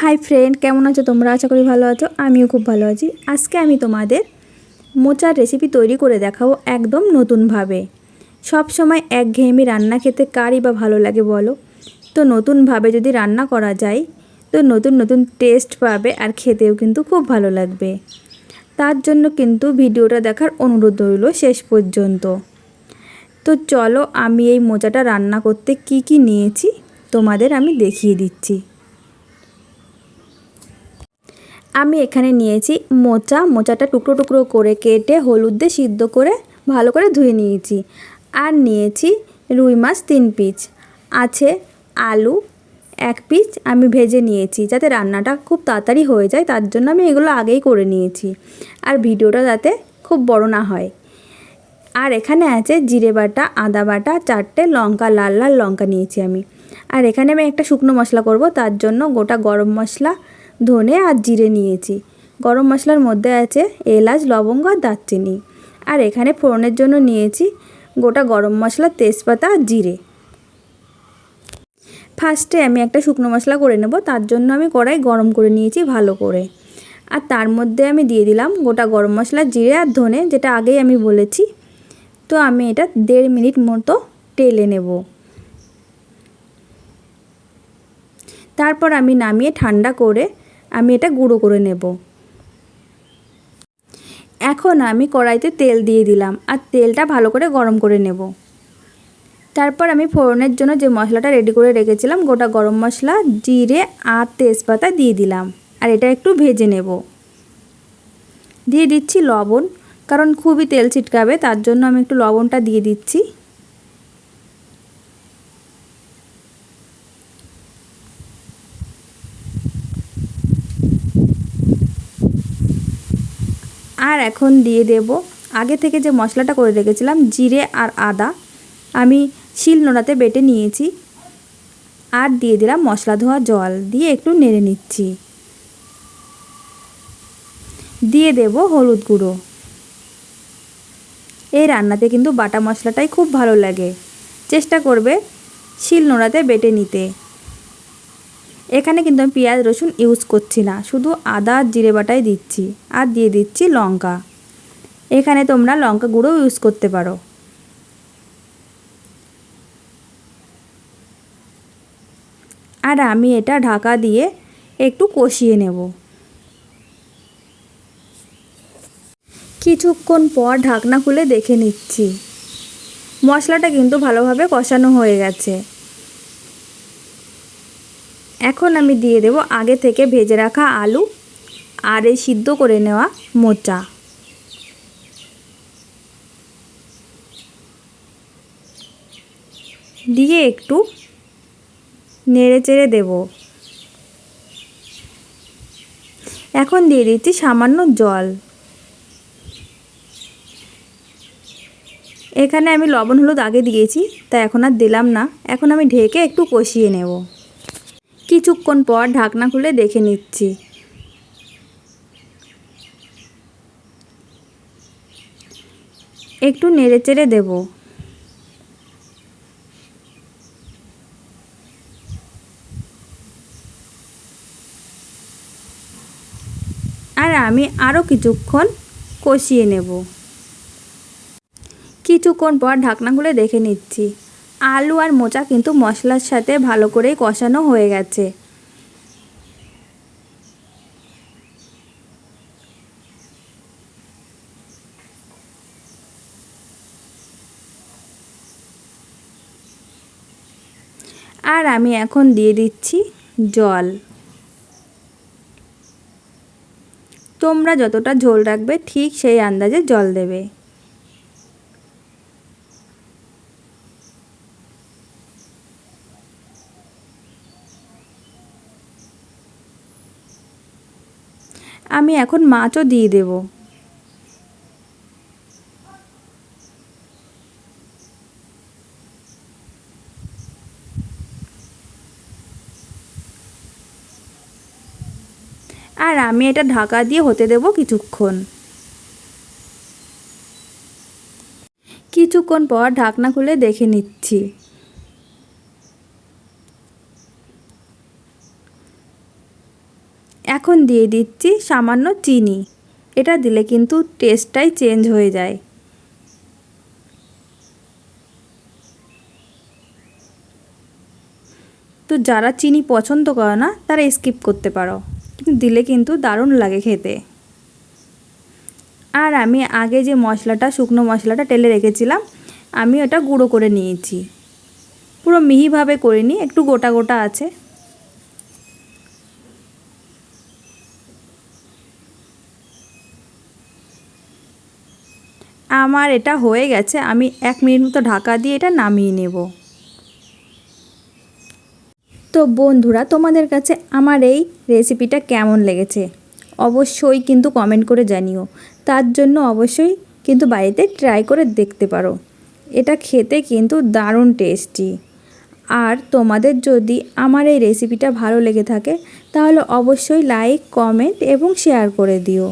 Hi friend, কেমন আছো তোমরা? আশা করি ভালো আছো। আমিও খুব ভালো আছি। আজকে আমি তোমাদের মোচার রেসিপি তৈরি করে দেখাবো একদম নতুনভাবে। সব সময় একঘেয়েমি রান্না খেতে কারই বা ভালো লাগে বলো? তো নতুনভাবে যদি রান্না করা যায় তো নতুন নতুন টেস্ট পাবে আর খেতেও কিন্তু খুব ভালো লাগবে। তার জন্য কিন্তু ভিডিওটা দেখার অনুরোধ রইল শেষ পর্যন্ত। তো চলো আমি এই মোচাটা রান্না করতে কি কি নিয়েছি তোমাদের আমি দেখিয়ে দিচ্ছি। আমি এখানে নিয়েছি মোচাটা টুকরো টুকরো করে কেটে হলুদ দিয়ে সিদ্ধ করে ভালো করে ধুয়ে নিয়েছি। আর নিয়েছি রুই মাছ 3 পিস, আছে আলু 1 পিস আমি ভেজে নিয়েছি যাতে রান্নাটা খুব তাড়াতাড়ি হয়ে যায়, তার জন্য আমি এগুলো আগেই করে নিয়েছি আর ভিডিওটা যাতে খুব বড় না হয়। আর এখানে আছে জিরে বাটা, আদা বাটা, 4টে লঙ্কা, লাল লাল লঙ্কা নিয়েছি আমি। আর এখানে আমি একটা শুকনো মশলা করব, তার জন্য গোটা গরম মশলা, ধনে আর জিরে নিয়েছি। গরম মশলার মধ্যে আছে এলাচ, লবঙ্গ আর দারচিনি। আর এখানে ফোড়নের জন্য নিয়েছি গোটা গরম মশলা, তেজপাতা আর জিরে। ফার্স্টে আমি একটা শুকনো মশলা করে নেব, তার জন্য আমি কড়াই গরম করে নিয়েছি ভালো করে। আর তার মধ্যে আমি দিয়ে দিলাম গোটা গরম মশলা, জিরে আর ধনে, যেটা আগেই আমি বলেছি। তো আমি এটা 1.5 মিনিট মতো টেলে নেব। তারপর আমি নামিয়ে ঠান্ডা করে আমি এটা গুঁড়ো করে নেব। এখন আমি কড়াইতে তেল দিয়ে দিলাম আর তেলটা ভালো করে গরম করে নেব। তারপর আমি ফোড়নের জন্য যে মশলাটা রেডি করে রেখেছিলাম, গোটা গরম মশলা, জিরে আর তেজপাতা দিয়ে দিলাম। আর এটা একটু ভেজে নেব। দিয়ে দিচ্ছি লবণ, কারণ খুবই তেল ছিটকাবে, তার জন্য আমি একটু লবণটা দিয়ে দিচ্ছি। আর এখন দিয়ে দেব আগে থেকে যে মশলাটা করে রেখেছিলাম, জিরে আর আদা আমি শিলনোড়াতে বেটে নিয়েছি। আর দিয়ে দিলাম মশলা ধোয়া জল, দিয়ে একটু নেড়ে নিচ্ছি। দিয়ে দেব হলুদ গুঁড়ো। এই রান্নাতে কিন্তু বাটা মশলাটাই খুব ভালো লাগে, চেষ্টা করবে শিলনোড়াতে বেটে নিতে। এখানে কিন্তু আমি পেঁয়াজ রসুন ইউজ করছি না, শুধু আদা আর জিরে বাটাই দিচ্ছি। আর দিয়ে দিচ্ছি লঙ্কা, এখানে তোমরা লঙ্কা গুঁড়ো ইউজ করতে পারো। আর আমি এটা ঢাকা দিয়ে একটু কষিয়ে নেব। কিছুক্ষণ পর ঢাকনা খুলে দেখে নিচ্ছি, মশলাটা কিন্তু ভালোভাবে কষানো হয়ে গেছে। এখন আমি দিয়ে দেব আগে থেকে ভেজে রাখা আলু আর এই সিদ্ধ করে নেওয়া মোচা। দিয়ে একটু নেড়ে চেড়ে দেব। এখন দিয়ে দিচ্ছি সামান্য জল। এখানে আমি লবণ হলুদ আগে দিয়েছি, তাই এখন আর দিলাম না। এখন আমি ঢেকে একটু কষিয়ে নেব। কিছুক্ষণ পর ঢাকনা খুলে দেখে নিচ্ছি, একটু নেড়ে চেড়ে দেব। আর আমি আরও কিছুক্ষণ কষিয়ে নেব। কিছুক্ষণ পর ঢাকনা খুলে দেখে নিচ্ছি, আলু আর মোচা কিন্তু মশলার সাথে ভালো করেই কষানো হয়ে গেছে। আর আমি এখন দিয়ে দিচ্ছি জল। তোমরা যতটা ঝোল রাখবে ঠিক সেই আন্দাজে জল দেবে। আমি এখন মাছও দিয়ে দেব। আর আমি এটা ঢাকা দিয়ে হতে দেব কিছুক্ষণ। কিছুক্ষণ পর ঢাকনা খুলে দেখে নিচ্ছি, এখন দিয়ে দিচ্ছি সামান্য চিনি। এটা দিলে কিন্তু টেস্টটাই চেঞ্জ হয়ে যায়। তো যারা চিনি পছন্দ করে না তারা স্কিপ করতে পারো, কিন্তু দিলে কিন্তু দারুণ লাগে খেতে। আর আমি আগে যে মশলাটা, শুকনো মশলাটা টেলে রেখেছিলাম, আমি ওটা গুঁড়ো করে নিয়েছি। পুরো মিহিভাবে করিনি, একটু গোটা গোটা আছে। আমার এটা হয়ে গেছে, আমি 1 মিনিট মতো ঢাকা দিয়ে এটা নামিয়ে নেব। তো বন্ধুরা, তোমাদের কাছে আমার এই রেসিপিটা কেমন লেগেছে অবশ্যই কিন্তু কমেন্ট করে জানিও। তার জন্য অবশ্যই কিন্তু বাড়িতে ট্রাই করে দেখতে পারো। এটা খেতে কিন্তু দারুণ টেস্টি। আর তোমাদের যদি আমার এই রেসিপিটা ভালো লেগে থাকে তাহলে অবশ্যই লাইক, কমেন্ট এবং শেয়ার করে দিও।